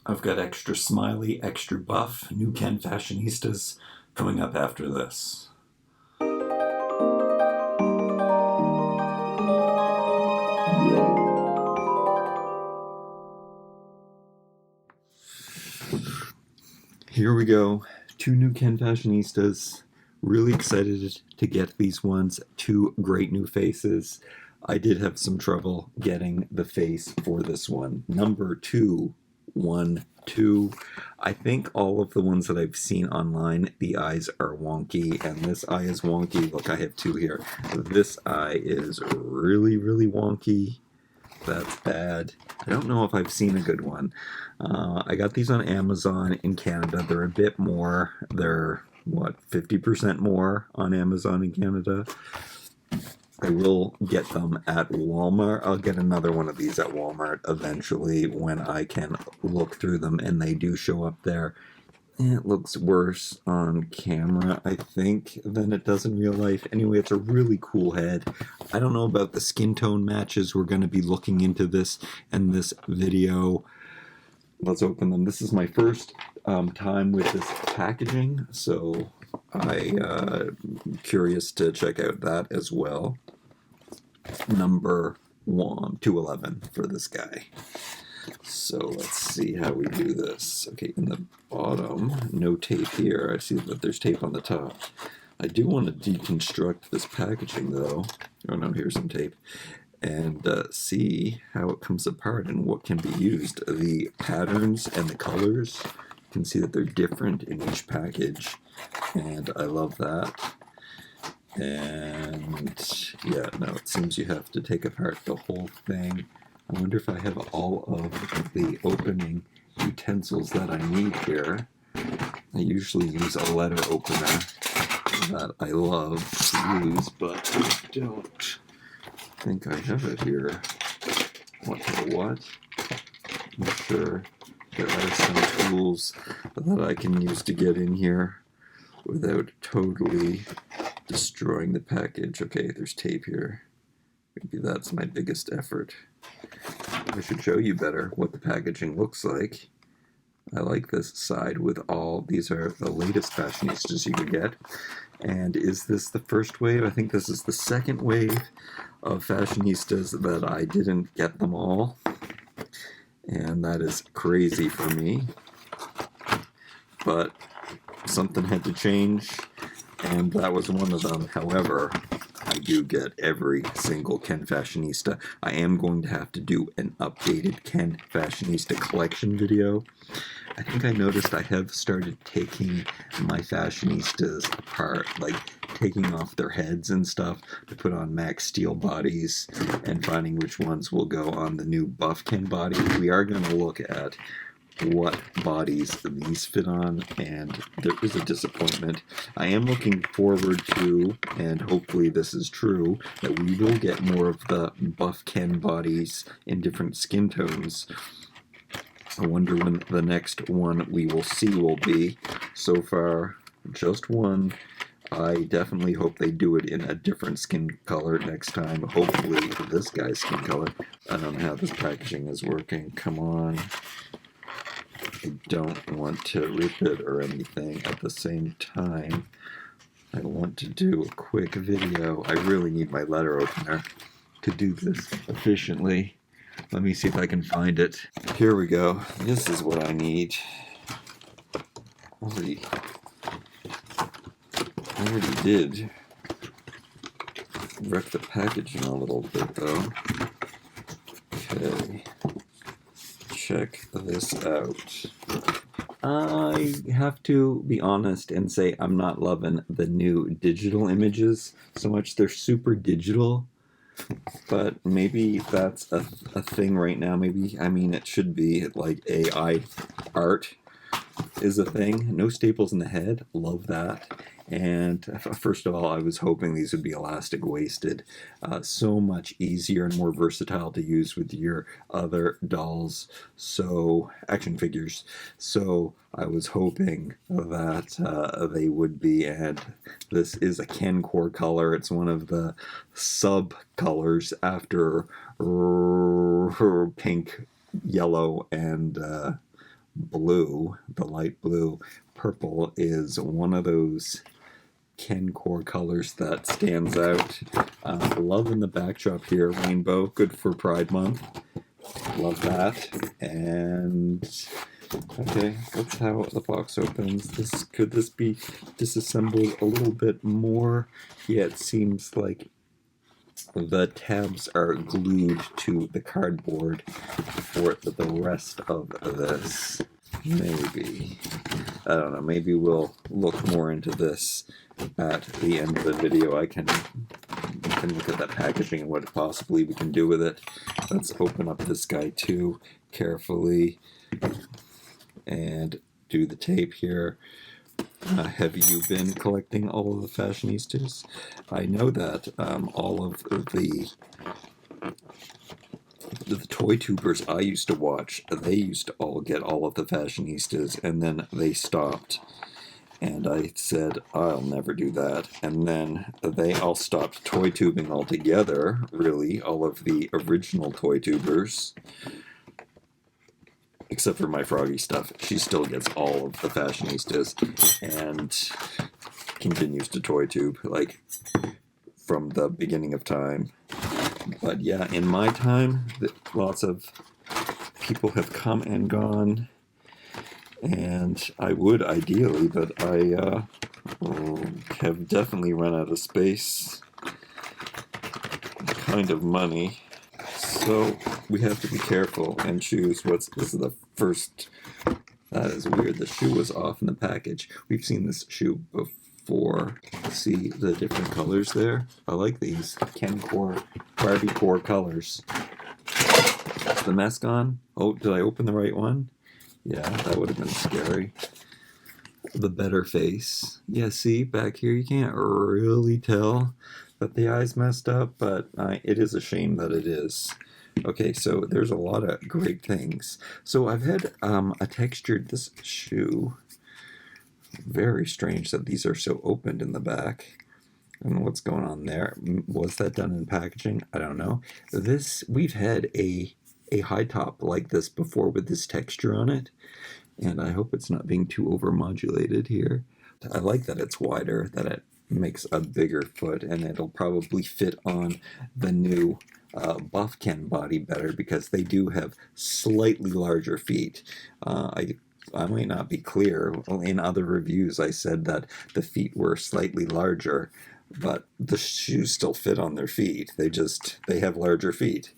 I've got extra smiley, extra buff, new Ken Fashionistas coming up after this. Here we go. 2 new Ken Fashionistas. Really excited to get these ones. 2 great new faces. I did have some trouble getting the face for this one. Number 212. I think all of the ones that I've seen online, the eyes are wonky, and this eye is wonky. Look, I have 2 here. This eye is really, really wonky. That's bad. I don't know if I've seen a good one. I got these on Amazon in Canada. They're a bit more. They're, 50% more on Amazon in Canada. I will get them at Walmart. I'll get another one of these at Walmart eventually when I can look through them, and they do show up there. It looks worse on camera, I think, than it does in real life. Anyway, it's a really cool head. I don't know about the skin tone matches. We're going to be looking into this in this video. Let's open them. This is my first time with this packaging, so I'm curious to check out that as well. Number 211 for this guy. So let's see how we do this. Okay, in the bottom, no tape here. I see that there's tape on the top. I do want to deconstruct this packaging though. Oh no, here's some tape. And see how it comes apart and what can be used. The patterns and the colors, you can see that they're different in each package. And I love that. And yeah, no, it seems you have to take apart the whole thing. I wonder if I have all of the opening utensils that I need here. I usually use a letter opener that I love to use, but I don't think I have it here. What? I'm sure there are some tools that I can use to get in here without totally destroying the package. Okay, there's tape here. Maybe that's my biggest effort. I should show you better what the packaging looks like. I like this side with all, these are the latest Fashionistas you can get. And is this the first wave? I think this is the second wave of Fashionistas that I didn't get them all. And that is crazy for me. But something had to change, and that was one of them. However, I do get every single Ken Fashionista. I am going to have to do an updated Ken Fashionista collection video. I think I noticed I have started taking my Fashionistas apart, like taking off their heads and stuff to put on Max Steel bodies and finding which ones will go on the new Buff Ken body. We are going to look at what bodies these fit on, and there is a disappointment. I am looking forward to, and hopefully this is true, that we will get more of the Buff Ken bodies in different skin tones. I wonder when the next one we will see will be. So far, just one. I definitely hope they do it in a different skin color next time. Hopefully this guy's skin color. I don't know how this packaging is working. Come on. I don't want to rip it or anything at the same time. I want to do a quick video. I really need my letter opener to do this efficiently. Let me see if I can find it. Here we go. This is what I need. I already did wreck the packaging a little bit though. Okay. Check this out. I have to be honest and say I'm not loving the new digital images so much. They're super digital, but maybe that's a thing right now. Maybe, I mean, it should be like AI art is a thing. No staples in the head. Love that. And first of all, I was hoping these would be elastic waisted. So much easier and more versatile to use with your other dolls, so action figures. So I was hoping that they would be, and this is a Ken core color. It's one of the sub colors after pink, yellow, and blue, the light blue. Purple is one of those Ken core colors that stands out. Loving the backdrop here, rainbow, good for Pride Month. Love that. And okay, that's how the box opens. Could this be disassembled a little bit more? Yeah, it seems like the tabs are glued to the cardboard for the rest of this. Maybe. I don't know. Maybe we'll look more into this at the end of the video. I can look at that packaging and what possibly we can do with it. Let's open up this guy too carefully and do the tape here. Have you been collecting all of the Fashionistas? I know that all of the toy tubers I used to watch, they used to all get all of the Fashionistas, and then they stopped. And I said, I'll never do that. And then they all stopped toy tubing altogether, really, all of the original toy tubers. Except for my Froggy stuff. She still gets all of the Fashionistas and continues to toy tube, like, from the beginning of time. But yeah, in my time, lots of people have come and gone, and I would ideally, but I have definitely run out of space, kind of money, so we have to be careful and choose this is the first. That is weird. The shoe was off in the package. We've seen this shoe before. See the different colors there? I like these Ken core, Barbie core colors. Is the mask on? Oh, did I open the right one? Yeah, that would have been scary. The better face. Yeah, see, back here you can't really tell that the eye's messed up, but it is a shame that it is. Okay, so there's a lot of great things. So I've had this shoe. Very strange that these are so opened in the back. I don't know what's going on there. Was that done in packaging? I don't know. We've had a high top like this before with this texture on it, and I hope it's not being too overmodulated here. I like that it's wider, that it makes a bigger foot, and it'll probably fit on the new Buff Ken body better because they do have slightly larger feet. I might not be clear. In other reviews, I said that the feet were slightly larger, but the shoes still fit on their feet. They have larger feet.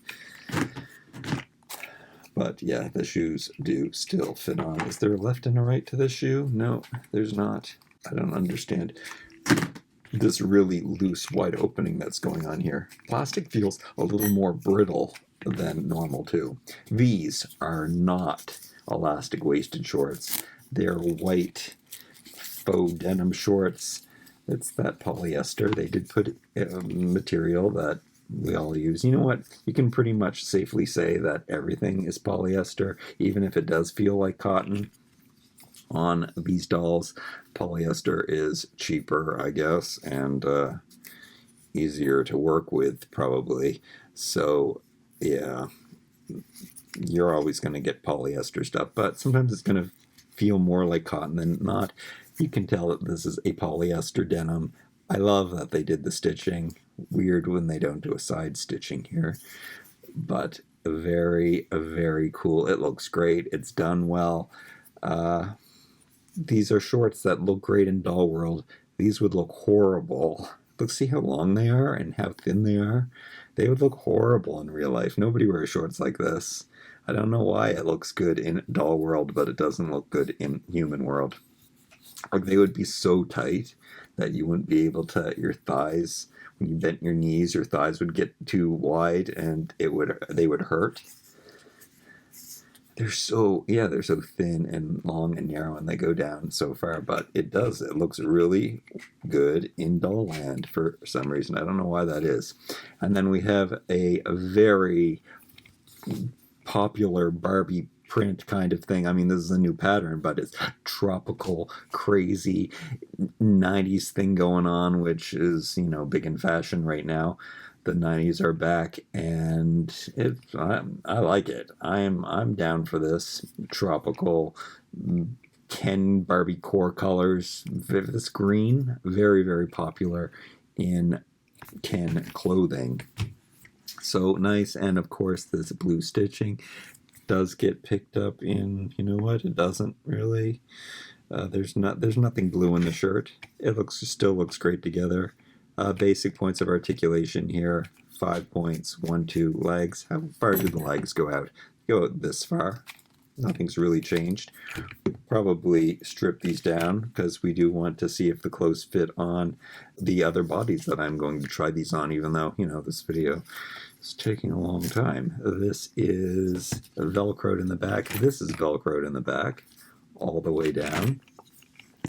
But yeah, the shoes do still fit on. Is there a left and a right to this shoe? No, there's not. I don't understand this really loose, wide opening that's going on here. Plastic feels a little more brittle than normal too. These are not elastic waisted shorts. They're white faux denim shorts. It's that polyester. They did put material that we all use. You know what? You can pretty much safely say that everything is polyester, even if it does feel like cotton. On these dolls, polyester is cheaper, I guess, and easier to work with, probably. So, yeah, you're always going to get polyester stuff, but sometimes it's going to feel more like cotton than not. You can tell that this is a polyester denim. I love that they did the stitching. Weird when they don't do a side stitching here, but very, very cool. It looks great. It's done well. These are shorts that look great in Doll World. These would look horrible. Look, see how long they are and how thin they are? They would look horrible in real life. Nobody wears shorts like this. I don't know why it looks good in Doll World, but it doesn't look good in Human World. Like, they would be so tight that you wouldn't be able to, your thighs, when you bent your knees, your thighs would get too wide and they would hurt. They're so thin and long and narrow, and they go down so far, but it looks really good in Doll Land for some reason. I don't know why that is. And then we have a very popular Barbie print kind of thing. I mean, this is a new pattern, but it's tropical, crazy 90s thing going on, which is, big in fashion right now. The 90s are back, and I like it. I'm down for this tropical Ken Barbie core colors. This green, very, very popular in Ken clothing. So nice, and of course this blue stitching does get picked up in, you know what, it doesn't really. There's nothing blue in the shirt. It still looks great together. Basic points of articulation here. 5 points. 1, 2 legs. How far do the legs go out? Go out this far. Nothing's really changed. Probably strip these down because we do want to see if the clothes fit on the other bodies that I'm going to try these on, even though, you know, this video is taking a long time. This is Velcroed in the back. This is Velcroed in the back all the way down.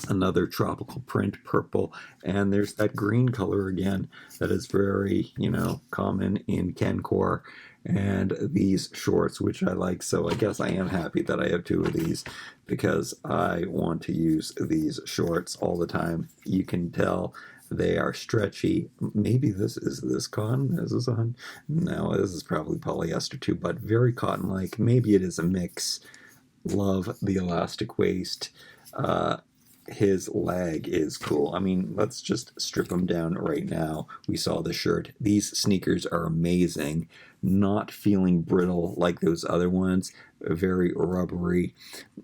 Another tropical print, purple, and there's that green color again that is very, you know, common in Ken core, and these shorts, which I like. So I guess I am happy that I have 2 of these because I want to use these shorts all the time. You can tell they are stretchy. Maybe this is cotton. Is this on? No, this is probably polyester too, but very cotton-like. Maybe it is a mix. Love the elastic waist. His leg is cool. I mean, let's just strip him down right now. We saw the shirt. These sneakers are amazing. Not feeling brittle like those other ones. Very rubbery.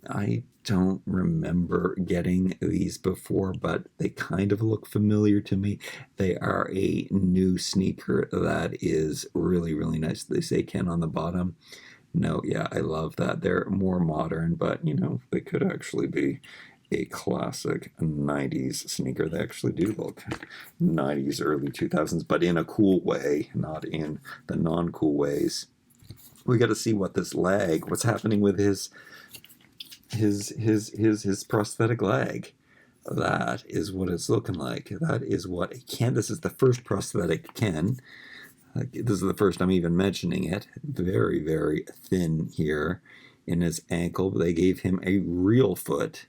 I don't remember getting these before, but they kind of look familiar to me. They are a new sneaker that is really, really nice. They say Ken on the bottom. No, yeah, I love that. They're more modern, but, you know, they could actually be a classic 90s sneaker. They actually do look 90s, early 2000s, but in a cool way, not in the non-cool ways. We got to see what this leg, what's happening with his prosthetic leg. That is what it's looking like. That is what a Ken. This is the first prosthetic Ken. This is the first I'm even mentioning it. Very, very thin here in his ankle. They gave him a real foot.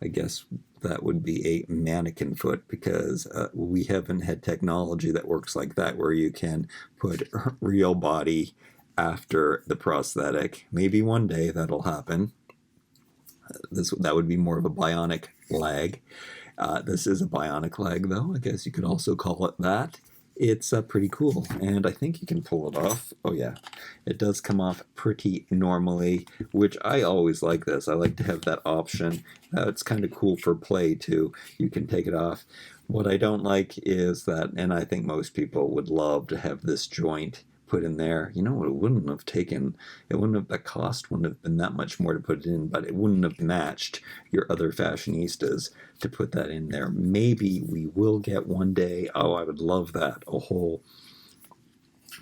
I guess that would be a mannequin foot because we haven't had technology that works like that where you can put real body after the prosthetic. Maybe one day that'll happen. That would be more of a bionic leg. This is a bionic leg, though. I guess you could also call it that. It's pretty cool, and I think you can pull it off. Oh yeah, it does come off pretty normally, which I always like this. I like to have that option. It's kind of cool for play too. You can take it off. What I don't like is that, and I think most people would love to have this joint put in there. You know, the cost wouldn't have been that much more to put it in, but it wouldn't have matched your other fashionistas to put that in there. Maybe we will get one day. Oh, I would love that. A whole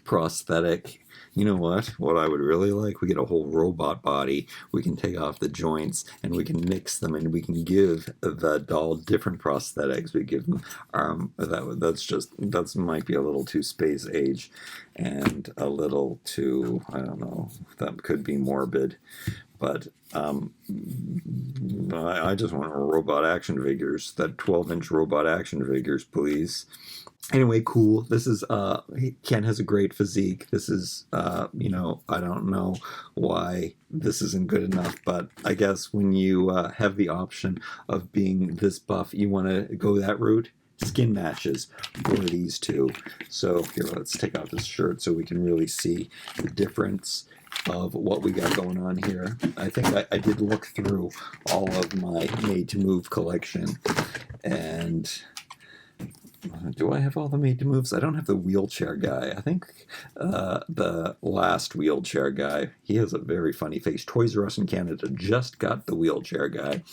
prosthetic. You know what I would really like? We get a whole robot body. We can take off the joints and we can mix them and we can give the doll different prosthetics. We give them that might be a little too space age and a little too, I don't know, that could be morbid. But I just want robot action figures. That 12-inch robot action figures, please. Anyway, cool. This is Ken has a great physique. This is you know, I don't know why this isn't good enough, but I guess when you have the option of being this buff, you want to go that route. Skin matches for these two. So here, let's take out this shirt so we can really see the difference of what we got going on here. I think I did look through all of my Made to Move collection, and do I have all the Made to Moves? I don't have the wheelchair guy. I think the last wheelchair guy, he has a very funny face. Toys R Us in Canada just got the wheelchair guy.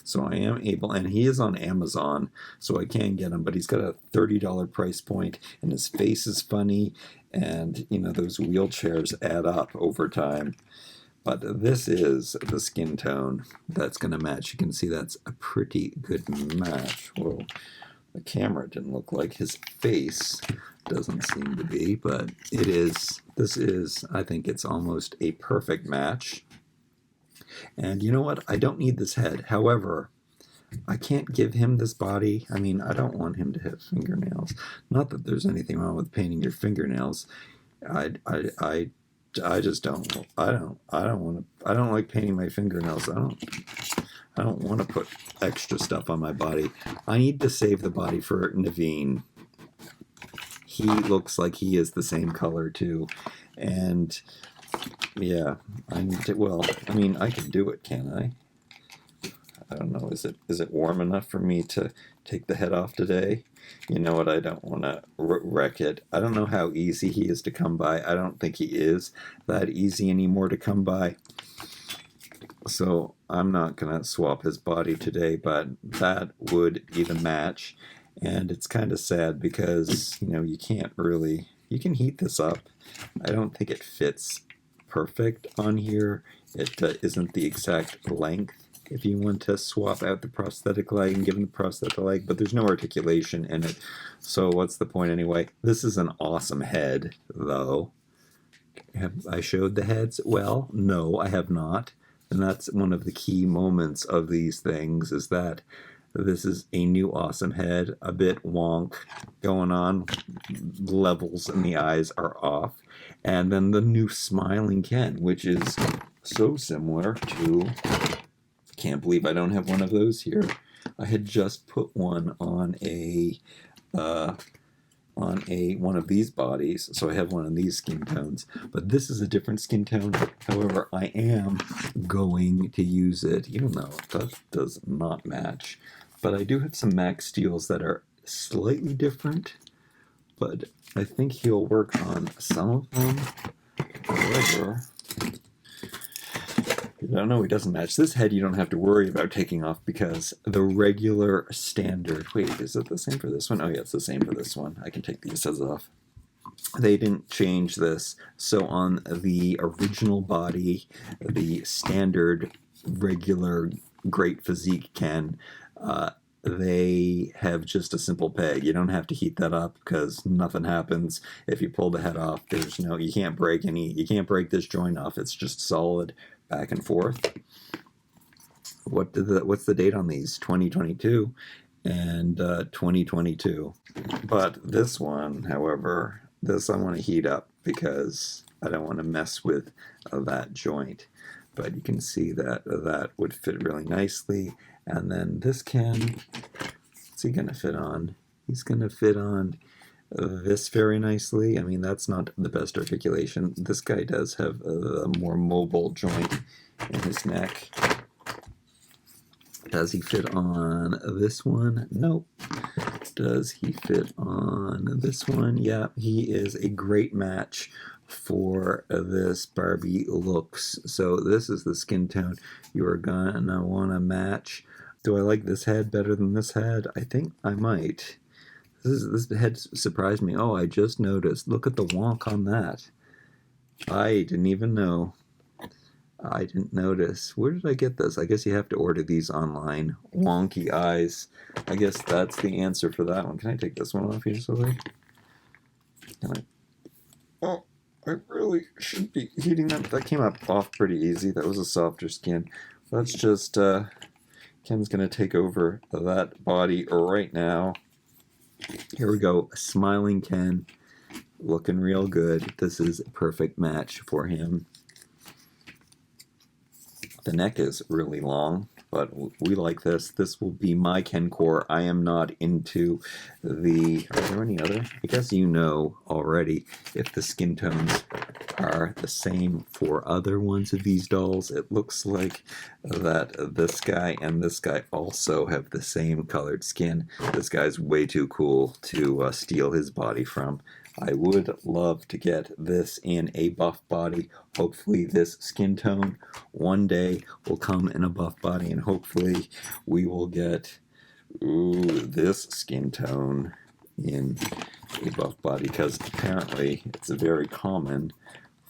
So I am able, and he is on Amazon, so I can get him, but he's got a $30 price point, and his face is funny, and, you know, those wheelchairs add up over time. But this is the skin tone that's going to match. You can see that's a pretty good match. Whoa. The camera didn't look like his face. Doesn't seem to be, but it is. This is, I think it's almost a perfect match. And you know what? I don't need this head. However, I can't give him this body. I mean, I don't want him to have fingernails. Not that there's anything wrong with painting your fingernails. I just don't. I don't want to. I don't like painting my fingernails. I don't want to put extra stuff on my body. I need to save the body for Naveen. He looks like he is the same color too, and yeah, I need to. Well, I mean, I can do it, can I? I don't know. Is it warm enough for me to take the head off today? You know what? I don't want to wreck it. I don't know how easy he is to come by. I don't think he is that easy anymore to come by. So I'm not going to swap his body today, but that would be the match. And it's kind of sad because, you know, you can't really, you can heat this up. I don't think it fits perfect on here. It isn't the exact length. If you want to swap out the prosthetic leg and give him the prosthetic leg, but there's no articulation in it. So what's the point anyway? This is an awesome head, though. Have I showed the heads? Well, no, I have not. And that's one of the key moments of these things, is that this is a new awesome head, a bit wonk going on. Levels in the eyes are off. And then the new smiling Ken, which is so similar to... Can't believe I don't have one of those here. I had just put one on one of these bodies, so I have one of these skin tones. But this is a different skin tone. However, I am going to use it, even though that does not match. But I do have some Max Steels that are slightly different. But I think he'll work on some of them. However, I don't know, he doesn't match. This head you don't have to worry about taking off because the regular standard... Wait, is it the same for this one? Oh yeah, it's the same for this one. I can take these heads off. They didn't change this. So on the original body, the standard, regular, great physique Ken, they have just a simple peg. You don't have to heat that up because nothing happens if you pull the head off. There's no... You can't break this joint off. It's just solid back and forth. What's the date on these? 2022 and 2022. But this one, however, this I want to heat up because I don't want to mess with that joint. But you can see that that would fit really nicely. And then this Ken, what's he going to fit on? He's going to fit on this very nicely. I mean, that's not the best articulation. This guy does have a more mobile joint in his neck. Does he fit on this one? Nope. Does he fit on this one? Yeah, he is a great match for this Barbie looks. So this is the skin tone you are gonna want to match. Do I like this head better than this head? I think I might. This head surprised me. Oh, I just noticed. Look at the wonk on that. I didn't even know. I didn't notice. Where did I get this? I guess you have to order these online. Wonky eyes. I guess that's the answer for that one. Can I take this one off here, Sylvie? Can I? Oh, I really should be heating that. That came up off pretty easy. That was a softer skin. Let's just... Ken's going to take over that body right now. Here we go. Smiling Ken. Looking real good. This is a perfect match for him. The neck is really long, but we like this. This will be my Ken core. I am not into the... Are there any other? I guess you know already if the skin tones are the same for other ones of these dolls. It looks like that this guy and this guy also have the same colored skin. This guy's way too cool to steal his body from. I would love to get this in a buff body. Hopefully this skin tone one day will come in a buff body, and hopefully we will get this skin tone in a buff body, because apparently it's very common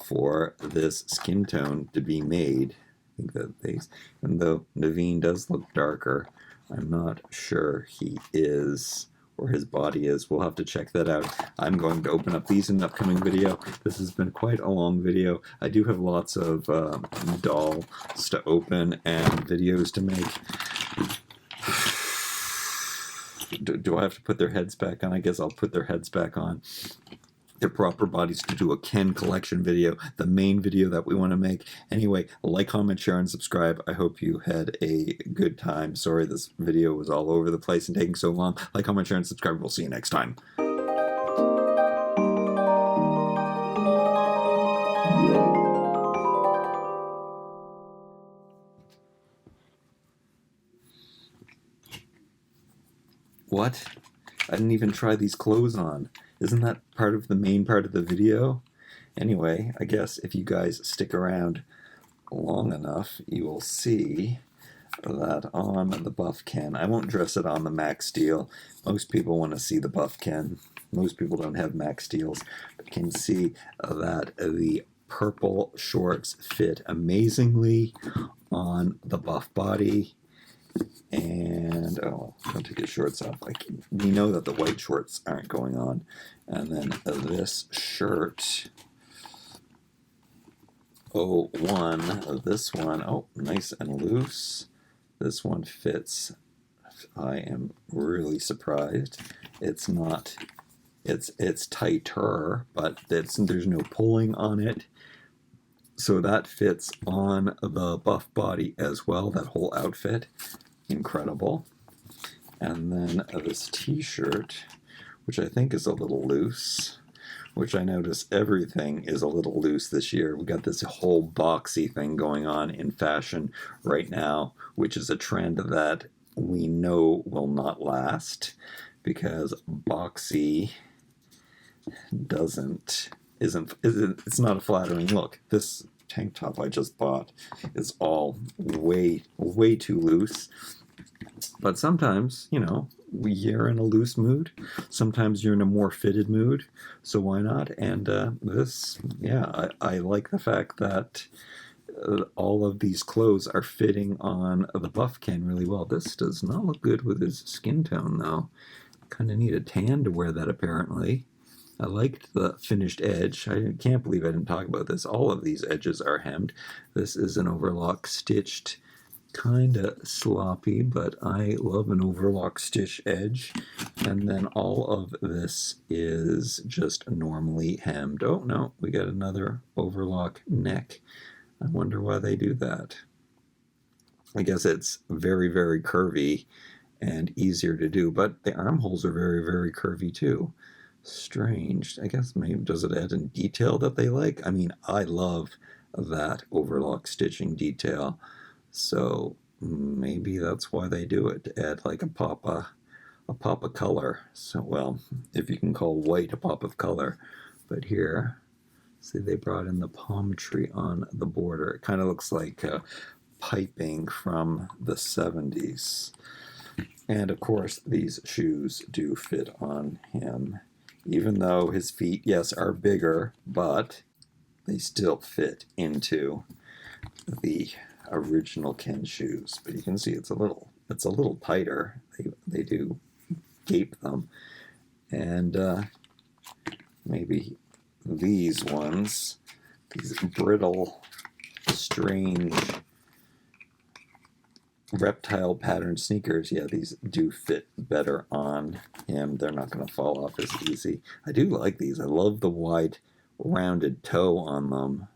for this skin tone to be made. I think that even though Naveen does look darker, I'm not sure he is, or his body is. We'll have to check that out. I'm going to open up these in an upcoming video. This has been quite a long video. I do have lots of dolls to open and videos to make. do I have to put their heads back on? I guess I'll put their heads back on. Their proper bodies to do a Ken collection video, the main video that we want to make. Anyway, like, comment, share, and subscribe. I hope you had a good time. Sorry this video was all over the place and taking so long. Like, comment, share, and subscribe. We'll see you next time. What? I didn't even try these clothes on. Isn't that part of the main part of the video? Anyway, I guess if you guys stick around long enough, you will see that on the Buff Ken. I won't dress it on the Max Steel. Most people want to see the Buff Ken. Most people don't have Max Steels, but can see that the purple shorts fit amazingly on the Buff body. And oh, I'll take his shorts off. We know that the white shorts aren't going on. And then this shirt, this one, oh, nice and loose. This one fits. I am really surprised. It's not. It's tighter, but there's no pulling on it. So that fits on the Buff body as well. That whole outfit. Incredible. And then this t-shirt, which I think is a little loose, which I notice everything is a little loose this year. We got this whole boxy thing going on in fashion right now, which is a trend that we know will not last, because boxy it's not a flattering look. This tank top I just bought is all way too loose. But sometimes, you know, you're in a loose mood. Sometimes you're in a more fitted mood. So why not? And this, yeah, I like the fact that all of these clothes are fitting on the Buff Ken really well. This does not look good with his skin tone, though. Kind of need a tan to wear that, apparently. I liked the finished edge. I can't believe I didn't talk about this. All of these edges are hemmed. This is an overlock stitched, kind of sloppy, but I love an overlock stitch edge. And then all of this is just normally hemmed. Oh no, we got another overlock neck. I wonder why they do that. I guess it's very, very curvy and easier to do, but the armholes are very, very curvy too. Strange. I guess maybe does it add in detail that they like? I mean, I love that overlock stitching detail, so maybe that's why they do it, to add like a pop of color. So, well, if you can call white a pop of color. But here, see, they brought in the palm tree on the border. It kind of looks like piping from the 70s. And of course, these shoes do fit on him. Even though his feet, yes, are bigger, but they still fit into the original Ken shoes. But you can see it's a little tighter. They do gape them. And maybe these ones, these brittle, strange reptile pattern sneakers, yeah, these do fit better on him. They're not going to fall off as easy. I do like these. I love the wide rounded toe on them.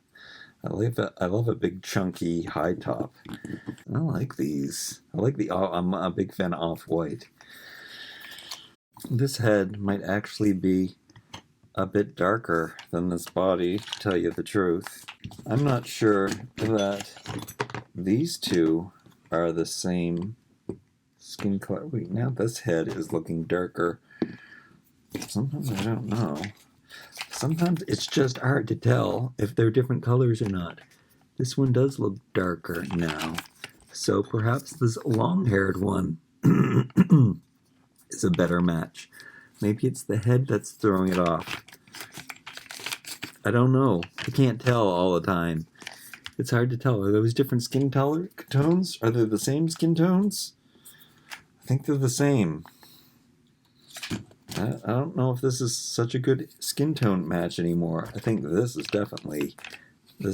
I love a big chunky high top. I like these. I'm a big fan of off-white. This head might actually be a bit darker than this body, to tell you the truth. I'm not sure that these two are the same skin color. Wait, now this head is looking darker. Sometimes I don't know. Sometimes it's just hard to tell if they're different colors or not. This one does look darker now. So perhaps this long-haired one is a better match. Maybe it's the head that's throwing it off. I don't know. I can't tell all the time. It's hard to tell. Are those different skin tones? Are they the same skin tones? I think they're the same. I don't know if this is such a good skin tone match anymore. I think this is definitely...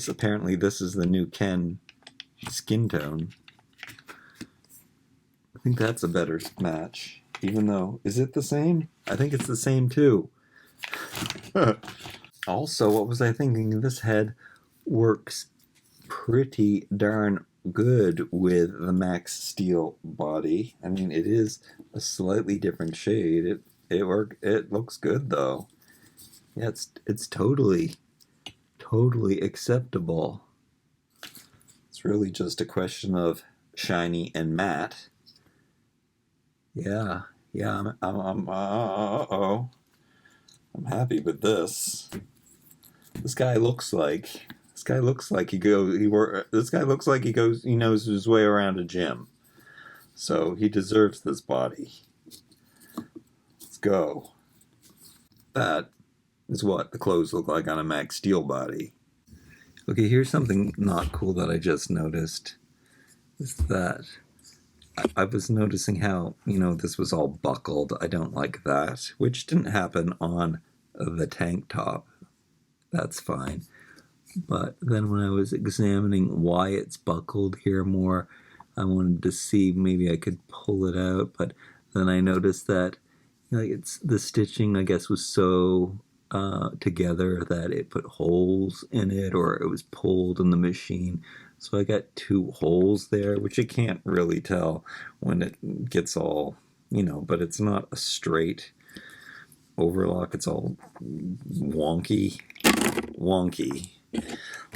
Apparently this is the new Ken skin tone. I think that's a better match. Even though, is it the same? I think it's the same too. Also, what was I thinking? This head works pretty darn good with the Max Steel body. I mean, it is a slightly different shade. It looks good though. Yeah, it's totally acceptable. It's really just a question of shiny and matte. Yeah, I'm happy with this. This guy looks like he knows his way around a gym. So he deserves this body. Let's go. That is what the clothes look like on a Max Steel body. Okay, here's something not cool that I just noticed. Is that I was noticing how, this was all buckled. I don't like that, which didn't happen on the tank top. That's fine. But then when I was examining why it's buckled here more, I wanted to see maybe I could pull it out, but then I noticed that it's the stitching, I guess, was so together that it put holes in it, or it was pulled in the machine. So I got 2 holes there, which you can't really tell when it gets all, but it's not a straight overlock. It's all wonky.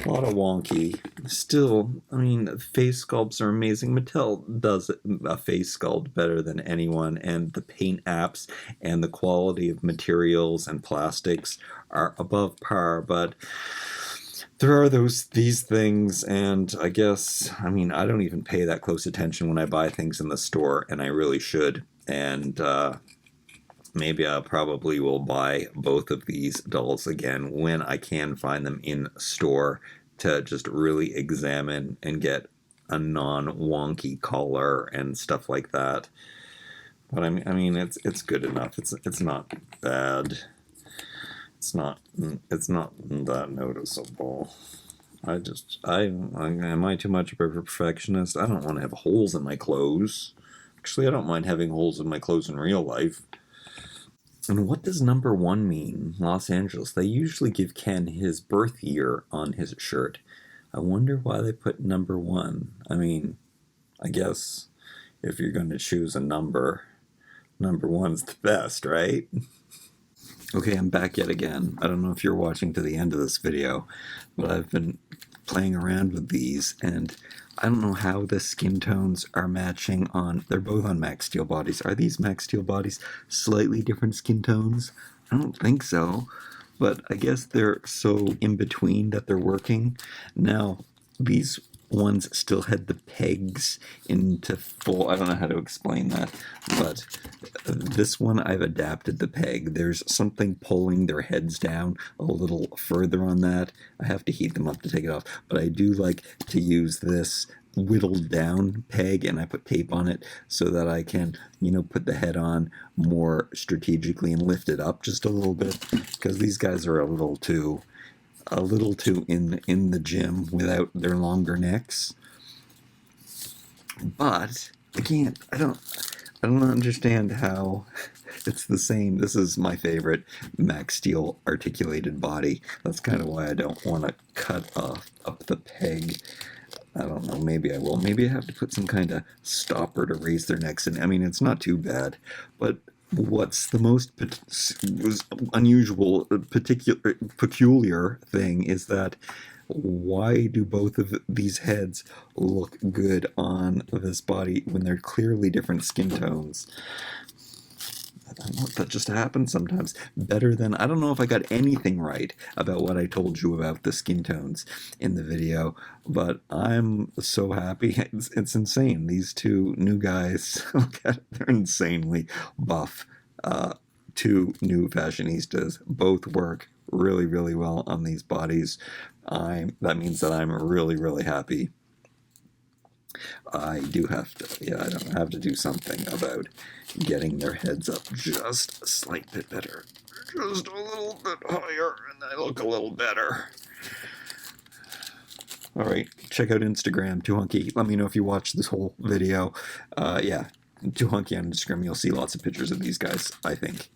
A lot of wonky. Still, I mean, face sculpts are amazing. Mattel does a face sculpt better than anyone, and the paint apps and the quality of materials and plastics are above par, but there are these things, and I guess, I mean, I don't even pay that close attention when I buy things in the store, and I really should. And maybe I probably will buy both of these dolls again when I can find them in store to just really examine and get a non-wonky collar and stuff like that. But I mean, it's good enough. It's not bad. It's not that noticeable. Am I too much of a perfectionist? I don't want to have holes in my clothes. Actually, I don't mind having holes in my clothes in real life. And what does number 1 mean? Los Angeles. They usually give Ken his birth year on his shirt. I wonder why they put number 1. I mean, I guess if you're going to choose a number 1's the best, right? Okay, I'm back yet again. I don't know if you're watching to the end of this video, but I've been playing around with these, and I don't know how the skin tones are matching on... They're both on Max Steel bodies. Are these Max Steel bodies slightly different skin tones? I don't think so, but I guess they're so in between that they're working. Now, these ones still had the pegs into full... I don't know how to explain that, but this one I've adapted the peg. There's something pulling their heads down a little further on that. I have to heat them up to take it off, but I do like to use this whittled down peg, and I put tape on it so that I can, put the head on more strategically and lift it up just a little bit, because these guys are a little too in the gym without their longer necks. But again, I don't understand how it's the same. This is my favorite Max Steel articulated body. That's kind of why I don't want to cut up the peg. I don't know, maybe I will. Maybe I have to put some kind of stopper to raise their necks. And I mean, it's not too bad, but what's the most unusual, peculiar thing is that why do both of these heads look good on this body when they're clearly different skin tones? I don't know if that just happens sometimes. Better than... I don't know if I got anything right about what I told you about the skin tones in the video, but I'm so happy. It's insane. These 2 new guys, look at it, they're insanely buff. 2 new fashionistas. Both work really, really well on these bodies. That means that I'm really, really happy. I don't have to do something about getting their heads up just a slight bit better. Just a little bit higher, and they look a little better. Alright, check out Instagram, toohunky. Let me know if you watched this whole video. Yeah, toohunky on Instagram, you'll see lots of pictures of these guys, I think.